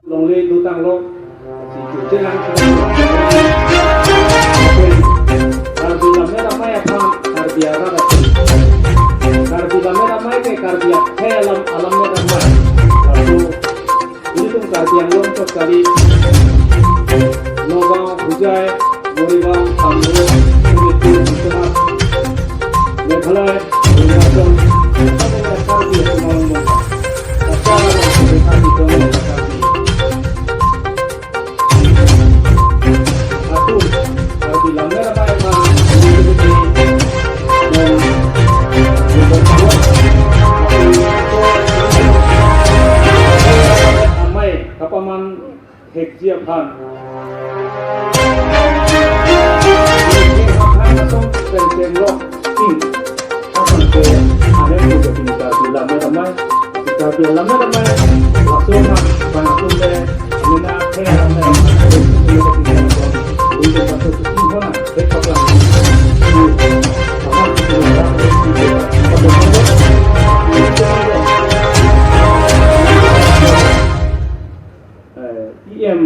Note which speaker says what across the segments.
Speaker 1: Long lê đu tăng lô chỉ chủ chức năng karbi lamnya ramai apa karbi ara rasi karbi lamnya ramai ke karbi hai alamnya ramai lalu ini tuh karbi yang lompat kali Nogam Hujai Moribang Tamil Sumitu Sumat Meghalaya Arunachal karbi semua lompat apa yang karbi karbi kapaman hekjia pan pentemlo ing akan ke ada juga pintar bila ramai jika bila ramai langsung langsung ke mina ke ramai untuk masuk ke mana dekat lagi IM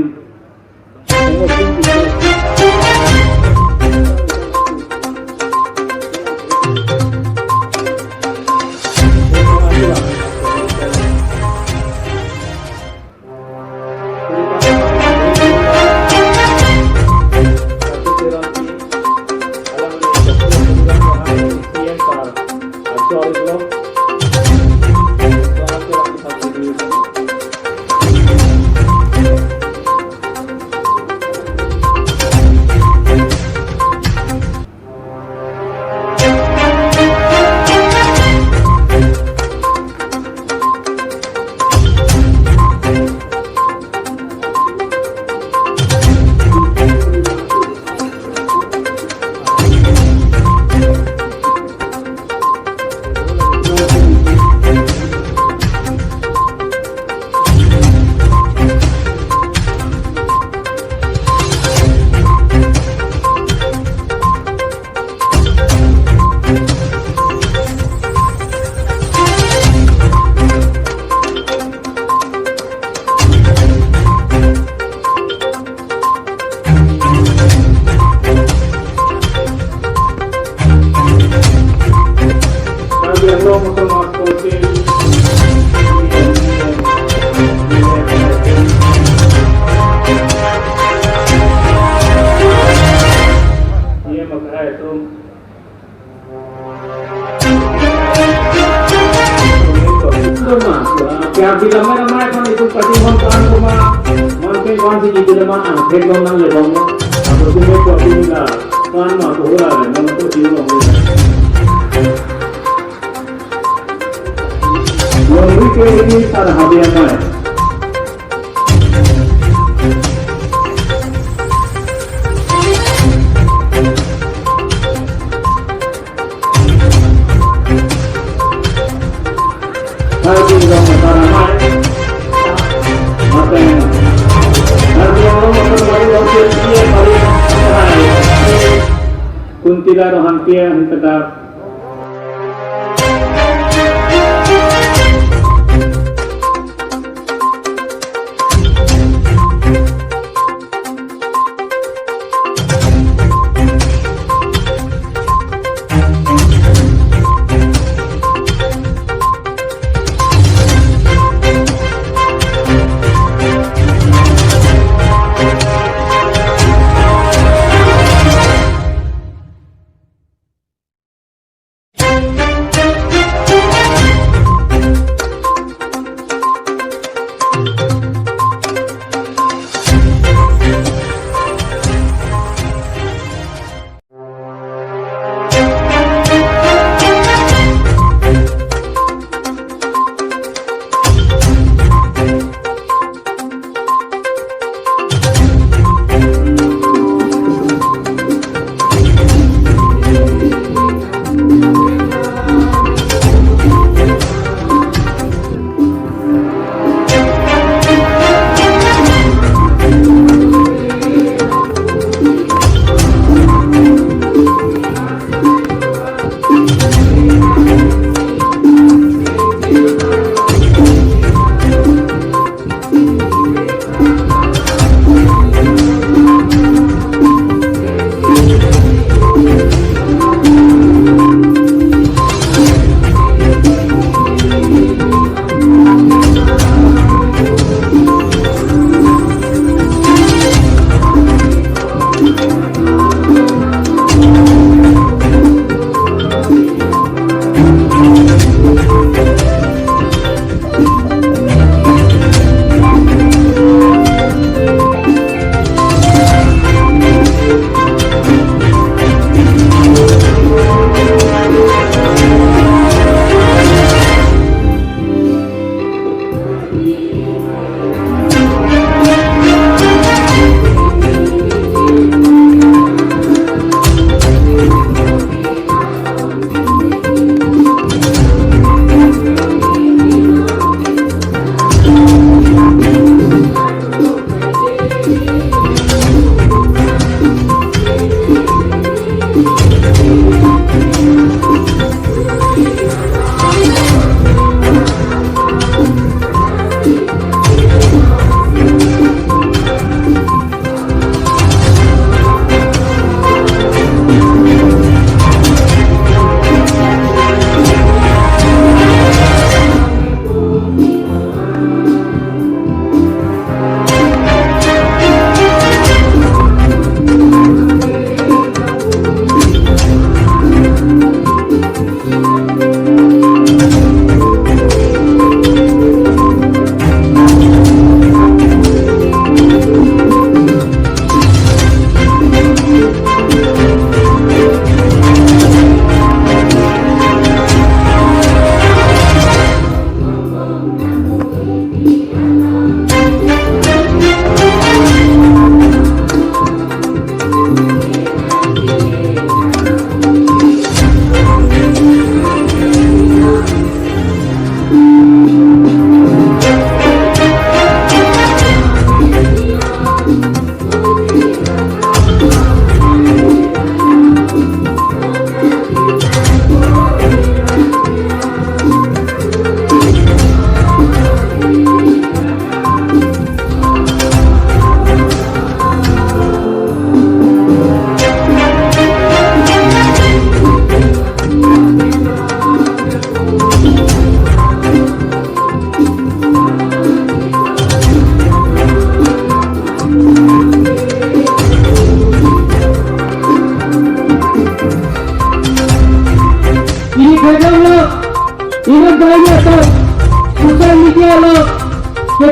Speaker 1: bila ramai kan itu pasti kan rumah mungkin kan sih jadi mana headphone nang lebong atau cuma kau tinggal kan mah tu lah memang tu jiwa Lalu ini pada hadiah mana? Hari ini kita ramai, maka hari ini kita baru dia baru kuntila rohan pia hendak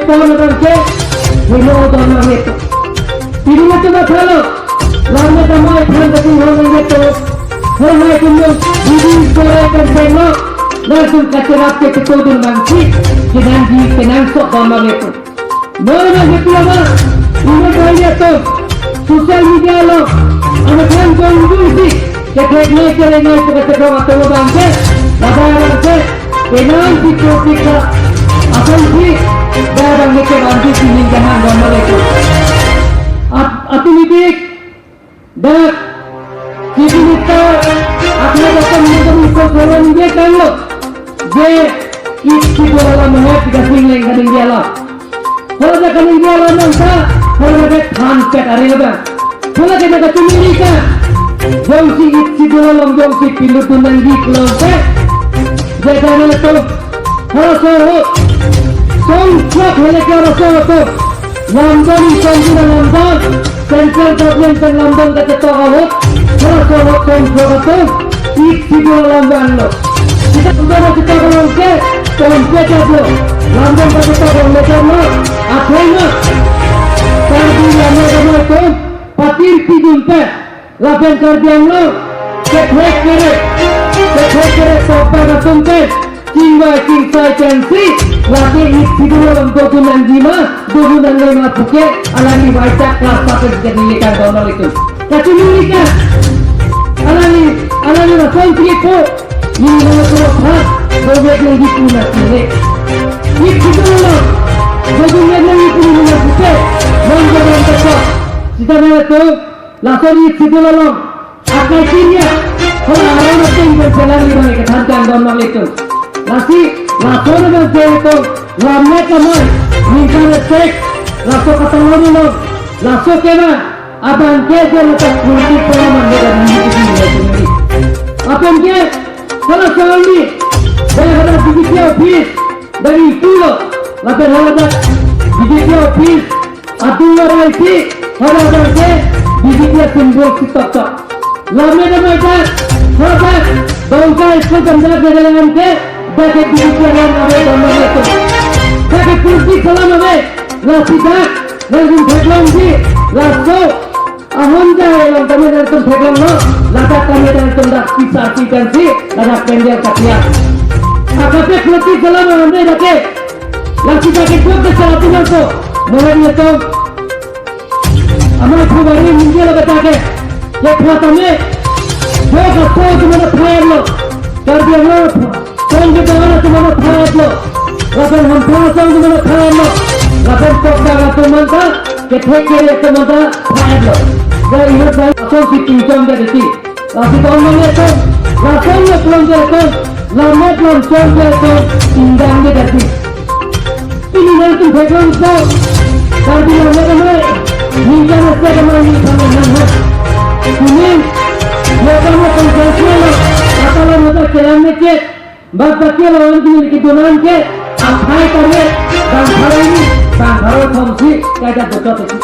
Speaker 1: pohon bangke Hino dona itu Ini coba kalau Lama damai Tuhan kasih orang itu Hanya kumul Budi sorekan seno Langsung kacerap ke ketudun bangsi Kenanji kenangsok dona itu Mana gitu lama Ini kaya tu Sosial media lo Anak-anak kondisi Keteknya kerana itu ketika waktu bangke Labar bangke Kenanji ketika Asal si Barang itu bangsi Sini jangan dona itu Atulidik Dak Cikinita Apna datang menurut Soalan dia kalau Dia Isi bola mengat Jika singling kaning dia lah Kalau dia kaning dia lah Nangsa Kalau dia Thanset hari apa Kalau dia kata Cikinita Jongsi isi bola Jongsi Pindu tunang di kelompe Dia jangan itu Kalau sohut Songsak Hanya kira sohut London Songkina London Central Government dan London kata Tohawut Kalau sohut Songkina Isi bola London lo Kita kembali kita berlangke Komplek lo London kata Tohawut lo Akhirnya Kardi lama itu Patir pijumpe Lapan kardiang lo Ketrek kere Topa katumpe Cingwa cingsai tensi Lagi isi bola Dogu nanjima Dogu nanjima buke Alani baca kelas 1 Kedilikan donor itu Kasih milikan Alani rasong tripo Ini nama terlepas Dogu yang dipuna sini Isi bola Dogu yang dipuna buke Nonjaran tetap Kita nama itu Langsung isi bola lo Akai kiriya Kalau orang yang berjalan di balik Ketanjang donor itu Nasi Langsung dengan saya itu Lamnya kamar Minta resek Langsung kata lo Langsung kena Abang kejar letak politik pelaman Dengan ini Apa yang dia Salah soal ini Saya ada digital office Dari itu lo Lapan ada digital office Abdullah Raisi Ada bangke Digital simbol sitok-tok Lamnya nama itu Sahabat Bangka itu kendak dengan ke Bagi digital yang ada dalam itu Bagi kursi salam ada Lasidak Langsung background di Langsung Ahonda yang kami dari background lo Ladak kami dari tendak kisah dan si Ladak pendek kakian Akape kursi salam ada dake Lasidak itu kesalahan itu Mulai itu Amal kubari munggil betake Yang pertama Yo kasih cuma tayar lo Kardian lo Sang kita mana cuma tayar lo Lapan hampir sang cuma tayar lo Lapan pokda ratu manta Ketek kiri itu manta tayar lo Jadi ingat saya Langsung si pincang dari si Langsung tahun mana itu Langsungnya pulang dari itu Lama langsung dari itu Indang dari si Ini dari itu background itu Kardian lo kemana Hingga nasa kemana ini sama nama Ini Mereka konsentrasi lo Kata lo mata kelamnya cek Bapak lawan di kedunan ke Ampai kare Dan hari ini Dan hari komsi Kayak betul itu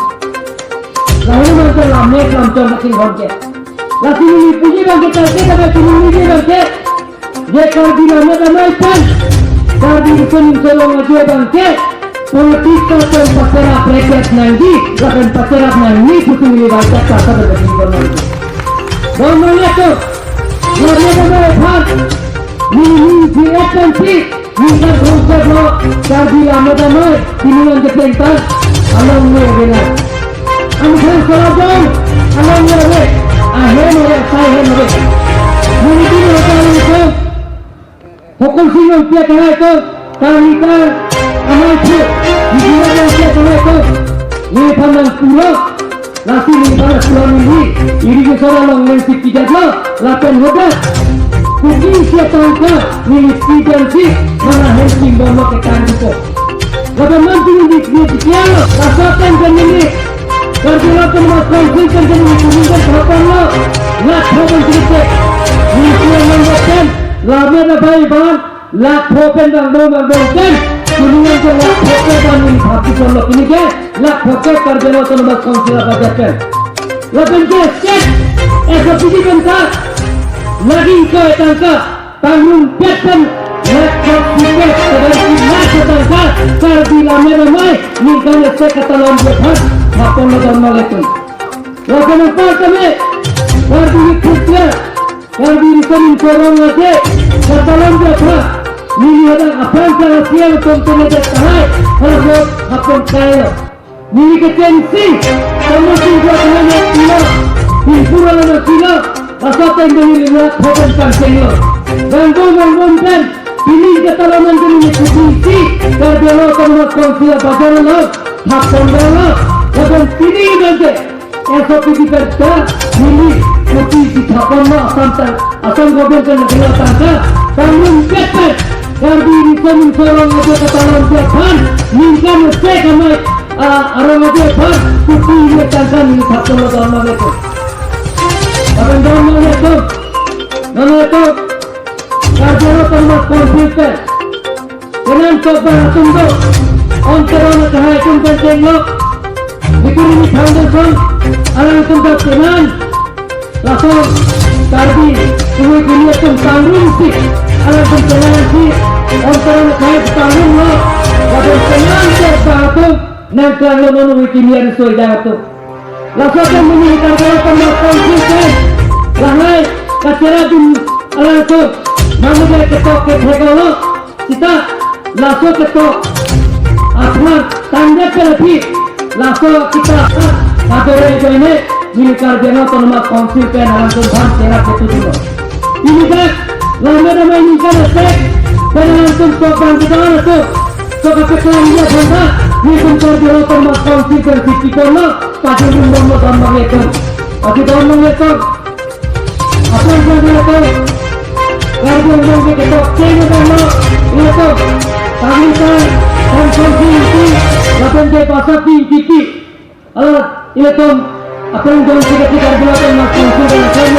Speaker 1: Lalu mereka lamnya Kelamcong kecil honke Lagi ini puji bang kita Tapi ini bangke Dia kardi lamnya damai pan Kardi ikunin selong aja bangke Politik Kacang paserap Rekat nanti Lakan paserap nanti Putu ini baca Kata berbagi konon Nomornya tu Nomornya damai pan Ini atensi Minta konsep lo Kardi lama damai Timulan kepentas Alam mereka Amkan selabang Alam mereka Ahem mereka Sahem mereka Mungkin mereka itu Hukum sinong pihak itu Kalita Amal itu Dijual pihak itu Ini pandang pulau Nasi ini pandang pulau ini Ini kesana long lensi pijat lo Lapan hodat Kuking siapa angka Milik dan si Mana hensi bomo ke kanduko Lapan mantu ini Dikian lo Rasakan kan ini Kardilakan mas konsulkan kan ini Kuminkan kapan lo Lak hokan cerita Misi yang membuatkan Lama ada bayi banget Lak hokan dan membuatkan Kuningan ke lak hokan dan ini Hapuskan lo ini ke Lak hokan kardilakan mas konsulkan bajakan Lapan cek Eksepsi bentar Lagi ke tangka Tanggung pesan Lekap tiket Sedang setengah karbi lame ramai ningkan se katalam jephan hapon dharma lekun lakan apa kami karbi khutya karbi risanin korong aje katalam jephan nini ada apaan cara sial kompene jahai kalau hapon kaya nini kecensi kamu sudah kena kilo hiburan anak kilo asal tenggelam lihat hokan kancenglo ganggu kan ini ketalaman ini kuisi kalau kamu konsia bazar lo hapon lo dan ini nanti esok di kerja ini kuisi hapon lo asam goben kan negara tangga tanggung cepat karbi risamin sorong aja ketalan Jepang ningkan mesti kami orang aja Jepang kuisi tangga ini hapon lo dalam mereka orang dalam mereka nama itu karjaro termas konsisten dengan coba tunduk antara cahaya kumpul tengok bikin ini foundation alam tunduk dengan langsung karbi semua dunia tanggung sih alam tunduk sih antara cahaya tanggung lo langsung tenang terbatu nangkang lo menuhi kimia risoi jatuh langsung kan menjadi karjaro termas konsisten lahai kacara bin alam itu namun ketok kegagalan kita langsung ketok apa tanda lebih langsung kita kadore ini milik karjana otonomas konsisten langsung ban cerak itu dulu ini kan lama ramai ini kan cek dan langsung sopan kita langsung sopan kekelang dia bangsa ini pun karjana otonomas konsisten sisi kono pasti membawa tambah itu pasti tambah itu apa yang saya lakukan karbi orang kita cengeng dulu itu tahukan konsumsi itu lapan ke pasar tinggi itu apa yang kita karbi orang konsumsi dan